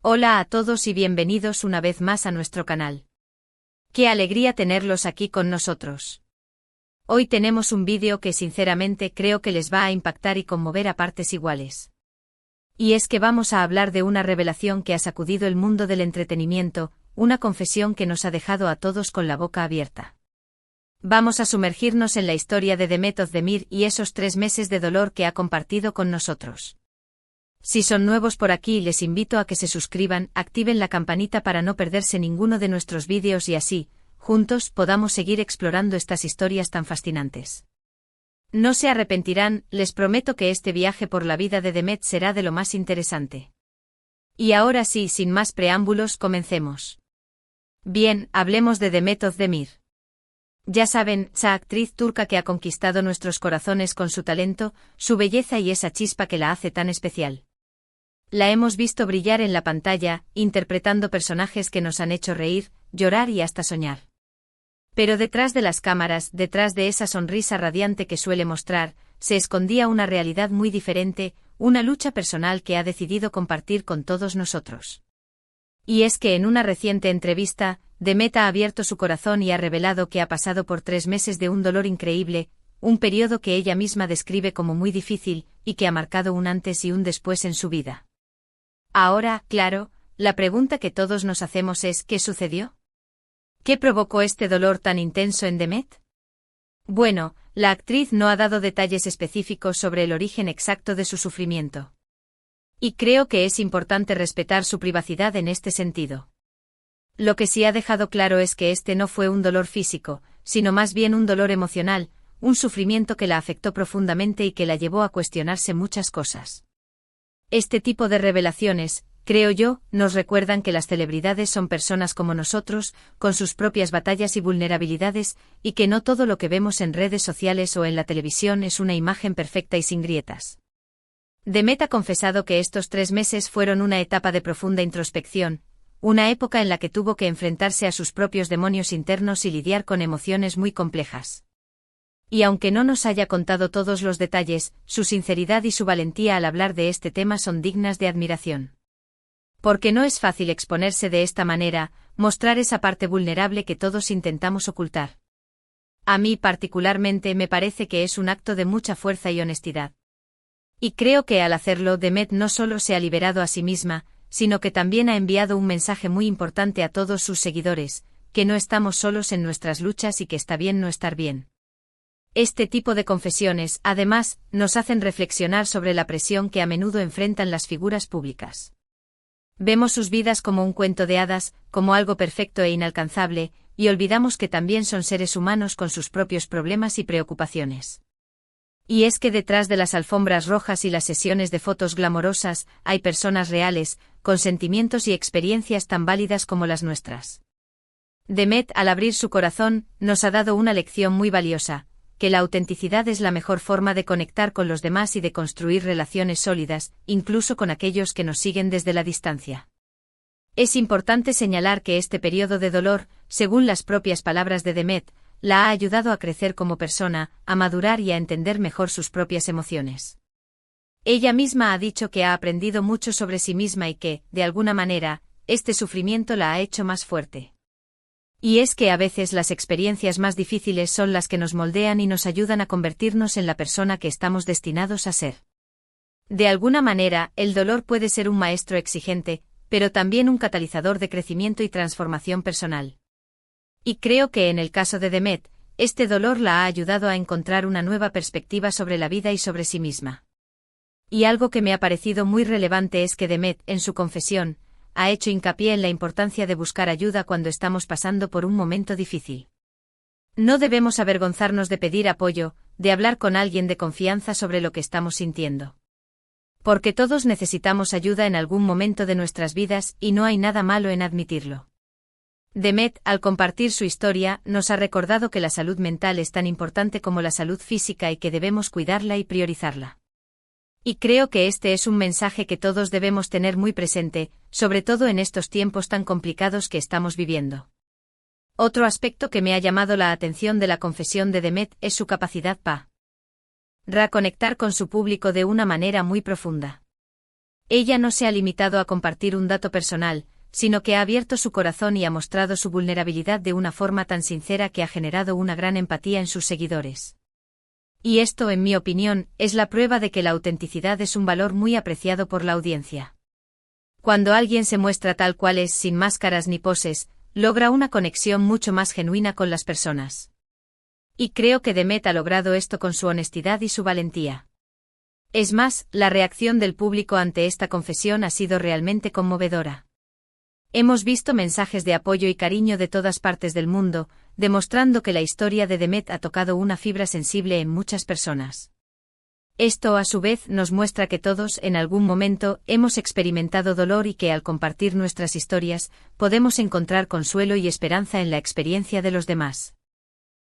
Hola a todos y bienvenidos una vez más a nuestro canal. Qué alegría tenerlos aquí con nosotros. Hoy tenemos un vídeo que sinceramente creo que les va a impactar y conmover a partes iguales. Y es que vamos a hablar de una revelación que ha sacudido el mundo del entretenimiento, una confesión que nos ha dejado a todos con la boca abierta. Vamos a sumergirnos en la historia de Demet Özdemir y esos 3 meses de dolor que ha compartido con nosotros. Si son nuevos por aquí, les invito a que se suscriban, activen la campanita para no perderse ninguno de nuestros vídeos y así, juntos, podamos seguir explorando estas historias tan fascinantes. No se arrepentirán, les prometo que este viaje por la vida de Demet será de lo más interesante. Y ahora sí, sin más preámbulos, comencemos. Bien, hablemos de Demet Özdemir. Ya saben, esa actriz turca que ha conquistado nuestros corazones con su talento, su belleza y esa chispa que la hace tan especial. La hemos visto brillar en la pantalla, interpretando personajes que nos han hecho reír, llorar y hasta soñar. Pero detrás de las cámaras, detrás de esa sonrisa radiante que suele mostrar, se escondía una realidad muy diferente, una lucha personal que ha decidido compartir con todos nosotros. Y es que en una reciente entrevista, Demet ha abierto su corazón y ha revelado que ha pasado por 3 meses de un dolor increíble, un periodo que ella misma describe como muy difícil, y que ha marcado un antes y un después en su vida. Ahora, claro, la pregunta que todos nos hacemos es ¿qué sucedió? ¿Qué provocó este dolor tan intenso en Demet? Bueno, la actriz no ha dado detalles específicos sobre el origen exacto de su sufrimiento. Y creo que es importante respetar su privacidad en este sentido. Lo que sí ha dejado claro es que este no fue un dolor físico, sino más bien un dolor emocional, un sufrimiento que la afectó profundamente y que la llevó a cuestionarse muchas cosas. Este tipo de revelaciones, creo yo, nos recuerdan que las celebridades son personas como nosotros, con sus propias batallas y vulnerabilidades, y que no todo lo que vemos en redes sociales o en la televisión es una imagen perfecta y sin grietas. Demet ha confesado que estos 3 meses fueron una etapa de profunda introspección, una época en la que tuvo que enfrentarse a sus propios demonios internos y lidiar con emociones muy complejas. Y aunque no nos haya contado todos los detalles, su sinceridad y su valentía al hablar de este tema son dignas de admiración. Porque no es fácil exponerse de esta manera, mostrar esa parte vulnerable que todos intentamos ocultar. A mí particularmente me parece que es un acto de mucha fuerza y honestidad. Y creo que al hacerlo Demet no solo se ha liberado a sí misma, sino que también ha enviado un mensaje muy importante a todos sus seguidores, que no estamos solos en nuestras luchas y que está bien no estar bien. Este tipo de confesiones, además, nos hacen reflexionar sobre la presión que a menudo enfrentan las figuras públicas. Vemos sus vidas como un cuento de hadas, como algo perfecto e inalcanzable, y olvidamos que también son seres humanos con sus propios problemas y preocupaciones. Y es que detrás de las alfombras rojas y las sesiones de fotos glamorosas, hay personas reales, con sentimientos y experiencias tan válidas como las nuestras. Demet, al abrir su corazón, nos ha dado una lección muy valiosa, que la autenticidad es la mejor forma de conectar con los demás y de construir relaciones sólidas, incluso con aquellos que nos siguen desde la distancia. Es importante señalar que este periodo de dolor, según las propias palabras de Demet, la ha ayudado a crecer como persona, a madurar y a entender mejor sus propias emociones. Ella misma ha dicho que ha aprendido mucho sobre sí misma y que, de alguna manera, este sufrimiento la ha hecho más fuerte. Y es que a veces las experiencias más difíciles son las que nos moldean y nos ayudan a convertirnos en la persona que estamos destinados a ser. De alguna manera, el dolor puede ser un maestro exigente, pero también un catalizador de crecimiento y transformación personal. Y creo que en el caso de Demet, este dolor la ha ayudado a encontrar una nueva perspectiva sobre la vida y sobre sí misma. Y algo que me ha parecido muy relevante es que Demet, en su confesión, ha hecho hincapié en la importancia de buscar ayuda cuando estamos pasando por un momento difícil. No debemos avergonzarnos de pedir apoyo, de hablar con alguien de confianza sobre lo que estamos sintiendo. Porque todos necesitamos ayuda en algún momento de nuestras vidas y no hay nada malo en admitirlo. Demet, al compartir su historia, nos ha recordado que la salud mental es tan importante como la salud física y que debemos cuidarla y priorizarla. Y creo que este es un mensaje que todos debemos tener muy presente, sobre todo en estos tiempos tan complicados que estamos viviendo. Otro aspecto que me ha llamado la atención de la confesión de Demet es su capacidad para conectar con su público de una manera muy profunda. Ella no se ha limitado a compartir un dato personal, sino que ha abierto su corazón y ha mostrado su vulnerabilidad de una forma tan sincera que ha generado una gran empatía en sus seguidores. Y esto, en mi opinión, es la prueba de que la autenticidad es un valor muy apreciado por la audiencia. Cuando alguien se muestra tal cual es, sin máscaras ni poses, logra una conexión mucho más genuina con las personas. Y creo que Demet ha logrado esto con su honestidad y su valentía. Es más, la reacción del público ante esta confesión ha sido realmente conmovedora. Hemos visto mensajes de apoyo y cariño de todas partes del mundo, demostrando que la historia de Demet ha tocado una fibra sensible en muchas personas. Esto, a su vez, nos muestra que todos, en algún momento, hemos experimentado dolor y que al compartir nuestras historias, podemos encontrar consuelo y esperanza en la experiencia de los demás.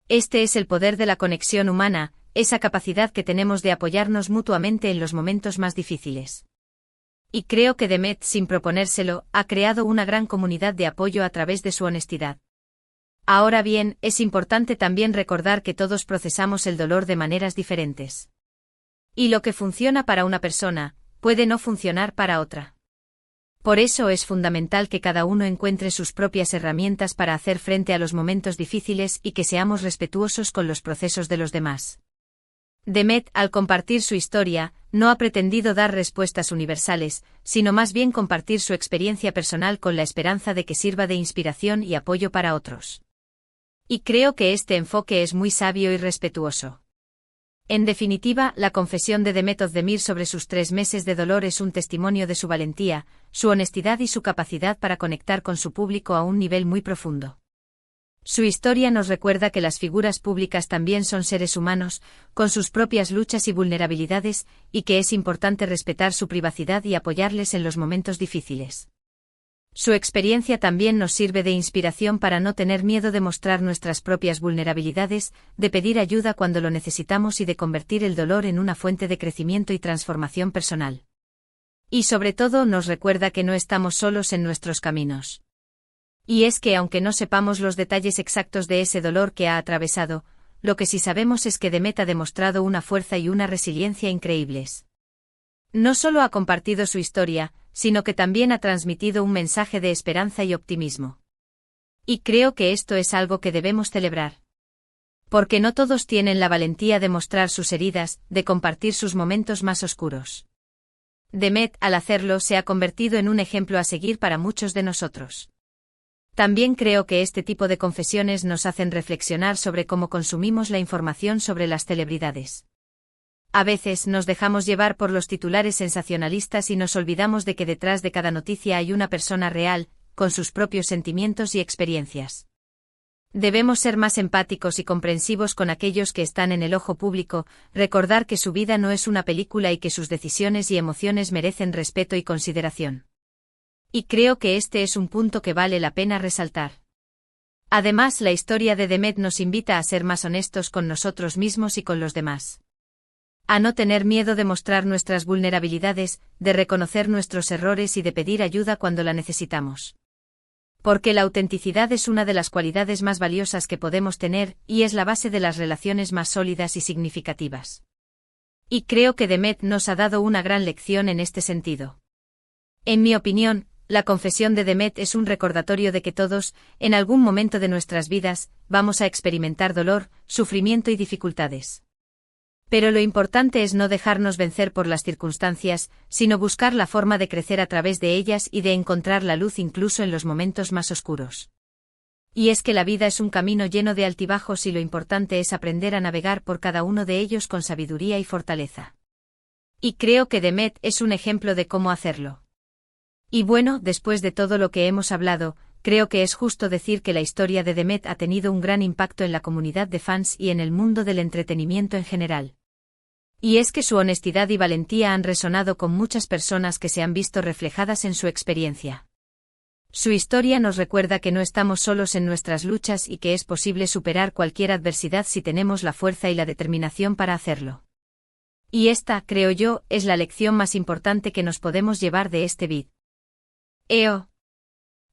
Este es el poder de la conexión humana, esa capacidad que tenemos de apoyarnos mutuamente en los momentos más difíciles. Y creo que Demet, sin proponérselo, ha creado una gran comunidad de apoyo a través de su honestidad. Ahora bien, es importante también recordar que todos procesamos el dolor de maneras diferentes. Y lo que funciona para una persona, puede no funcionar para otra. Por eso es fundamental que cada uno encuentre sus propias herramientas para hacer frente a los momentos difíciles y que seamos respetuosos con los procesos de los demás. Demet, al compartir su historia, no ha pretendido dar respuestas universales, sino más bien compartir su experiencia personal con la esperanza de que sirva de inspiración y apoyo para otros. Y creo que este enfoque es muy sabio y respetuoso. En definitiva, la confesión de Demet Özdemir sobre sus 3 meses de dolor es un testimonio de su valentía, su honestidad y su capacidad para conectar con su público a un nivel muy profundo. Su historia nos recuerda que las figuras públicas también son seres humanos, con sus propias luchas y vulnerabilidades, y que es importante respetar su privacidad y apoyarles en los momentos difíciles. Su experiencia también nos sirve de inspiración para no tener miedo de mostrar nuestras propias vulnerabilidades, de pedir ayuda cuando lo necesitamos y de convertir el dolor en una fuente de crecimiento y transformación personal. Y sobre todo nos recuerda que no estamos solos en nuestros caminos. Y es que aunque no sepamos los detalles exactos de ese dolor que ha atravesado, lo que sí sabemos es que Demet ha demostrado una fuerza y una resiliencia increíbles. No solo ha compartido su historia, sino que también ha transmitido un mensaje de esperanza y optimismo. Y creo que esto es algo que debemos celebrar. Porque no todos tienen la valentía de mostrar sus heridas, de compartir sus momentos más oscuros. Demet, al hacerlo, se ha convertido en un ejemplo a seguir para muchos de nosotros. También creo que este tipo de confesiones nos hacen reflexionar sobre cómo consumimos la información sobre las celebridades. A veces nos dejamos llevar por los titulares sensacionalistas y nos olvidamos de que detrás de cada noticia hay una persona real, con sus propios sentimientos y experiencias. Debemos ser más empáticos y comprensivos con aquellos que están en el ojo público, recordar que su vida no es una película y que sus decisiones y emociones merecen respeto y consideración. Y creo que este es un punto que vale la pena resaltar. Además, la historia de Demet nos invita a ser más honestos con nosotros mismos y con los demás. A no tener miedo de mostrar nuestras vulnerabilidades, de reconocer nuestros errores y de pedir ayuda cuando la necesitamos. Porque la autenticidad es una de las cualidades más valiosas que podemos tener, y es la base de las relaciones más sólidas y significativas. Y creo que Demet nos ha dado una gran lección en este sentido. En mi opinión, la confesión de Demet es un recordatorio de que todos, en algún momento de nuestras vidas, vamos a experimentar dolor, sufrimiento y dificultades. Pero lo importante es no dejarnos vencer por las circunstancias, sino buscar la forma de crecer a través de ellas y de encontrar la luz incluso en los momentos más oscuros. Y es que la vida es un camino lleno de altibajos y lo importante es aprender a navegar por cada uno de ellos con sabiduría y fortaleza. Y creo que Demet es un ejemplo de cómo hacerlo. Y bueno, después de todo lo que hemos hablado, creo que es justo decir que la historia de Demet ha tenido un gran impacto en la comunidad de fans y en el mundo del entretenimiento en general. Y es que su honestidad y valentía han resonado con muchas personas que se han visto reflejadas en su experiencia. Su historia nos recuerda que no estamos solos en nuestras luchas y que es posible superar cualquier adversidad si tenemos la fuerza y la determinación para hacerlo. Y esta, creo yo, es la lección más importante que nos podemos llevar de este video.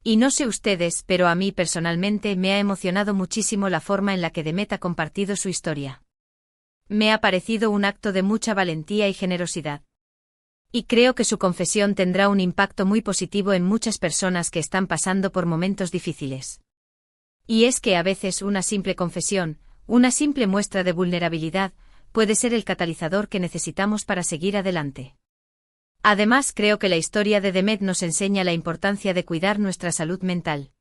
Y no sé ustedes, pero a mí personalmente me ha emocionado muchísimo la forma en la que Demet ha compartido su historia. Me ha parecido un acto de mucha valentía y generosidad. Y creo que su confesión tendrá un impacto muy positivo en muchas personas que están pasando por momentos difíciles. Y es que a veces una simple confesión, una simple muestra de vulnerabilidad, puede ser el catalizador que necesitamos para seguir adelante. Además, creo que la historia de Demet nos enseña la importancia de cuidar nuestra salud mental.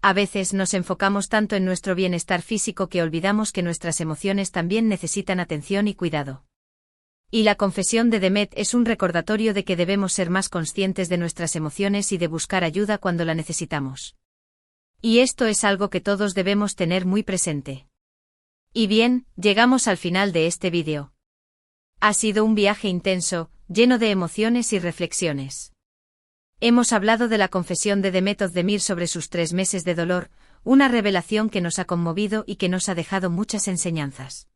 A veces nos enfocamos tanto en nuestro bienestar físico que olvidamos que nuestras emociones también necesitan atención y cuidado. Y la confesión de Demet es un recordatorio de que debemos ser más conscientes de nuestras emociones y de buscar ayuda cuando la necesitamos. Y esto es algo que todos debemos tener muy presente. Y bien, llegamos al final de este vídeo. Ha sido un viaje intenso, lleno de emociones y reflexiones. Hemos hablado de la confesión de Demet Özdemir sobre sus 3 meses de dolor, una revelación que nos ha conmovido y que nos ha dejado muchas enseñanzas.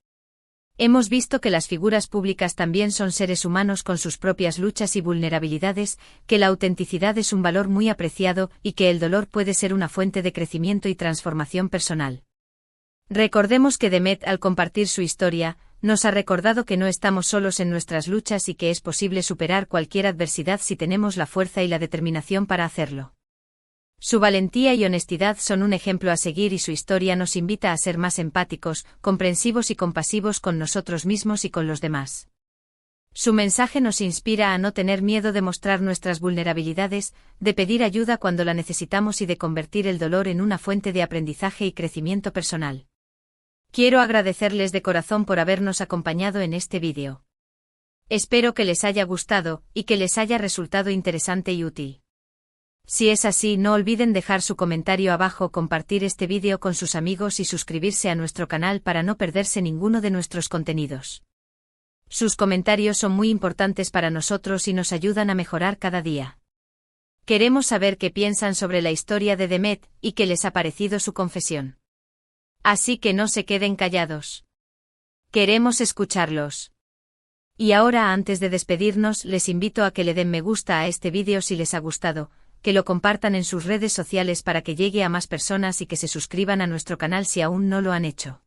Hemos visto que las figuras públicas también son seres humanos con sus propias luchas y vulnerabilidades, que la autenticidad es un valor muy apreciado y que el dolor puede ser una fuente de crecimiento y transformación personal. Recordemos que Demet, al compartir su historia, nos ha recordado que no estamos solos en nuestras luchas y que es posible superar cualquier adversidad si tenemos la fuerza y la determinación para hacerlo. Su valentía y honestidad son un ejemplo a seguir y su historia nos invita a ser más empáticos, comprensivos y compasivos con nosotros mismos y con los demás. Su mensaje nos inspira a no tener miedo de mostrar nuestras vulnerabilidades, de pedir ayuda cuando la necesitamos y de convertir el dolor en una fuente de aprendizaje y crecimiento personal. Quiero agradecerles de corazón por habernos acompañado en este vídeo. Espero que les haya gustado y que les haya resultado interesante y útil. Si es así, no olviden dejar su comentario abajo, compartir este vídeo con sus amigos y suscribirse a nuestro canal para no perderse ninguno de nuestros contenidos. Sus comentarios son muy importantes para nosotros y nos ayudan a mejorar cada día. Queremos saber qué piensan sobre la historia de Demet y qué les ha parecido su confesión. Así que no se queden callados. Queremos escucharlos. Y ahora, antes de despedirnos, les invito a que le den me gusta a este vídeo si les ha gustado, que lo compartan en sus redes sociales para que llegue a más personas y que se suscriban a nuestro canal si aún no lo han hecho.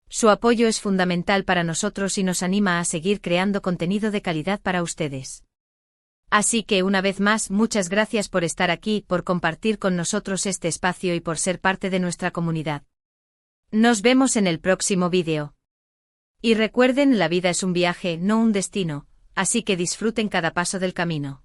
Su apoyo es fundamental para nosotros y nos anima a seguir creando contenido de calidad para ustedes. Así que una vez más, muchas gracias por estar aquí, por compartir con nosotros este espacio y por ser parte de nuestra comunidad. Nos vemos en el próximo vídeo. Y recuerden, la vida es un viaje, no un destino, así que disfruten cada paso del camino.